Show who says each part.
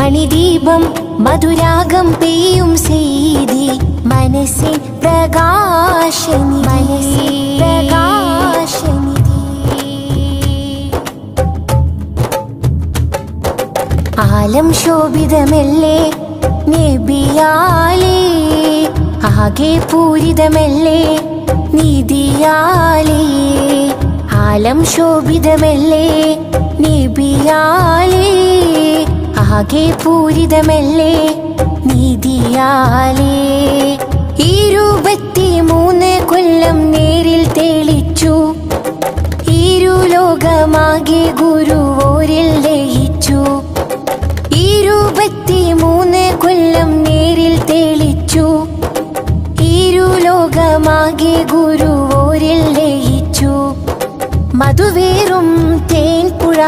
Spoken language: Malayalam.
Speaker 1: മണിദീപം മധുരാഗം പെയ്യും സെയ്തി മനസ്സിൻ പ്രകാശനി ആലം ശോഭിതമല്ലേ നബിയാലേ ആകെ പൂരിതമല്ലേ നിധിയാലേ ആലം ശോഭിതമല്ലേ നബിയാലേ ആകെ പൂരിതമല്ലേ നിധിയാലേ 23 കൊല്ലം നേരിൽ തെളിച്ചു ഇരുലോകമാകെ ഗുരുവോരിൽ ലയിച്ചു 23 കൊല്ലം നേരിൽ തെളിച്ചു ഇരുലോകമാകെ ഗുരുവോരിൽ ലയിച്ചു മധുവേറും തേൻപുഴ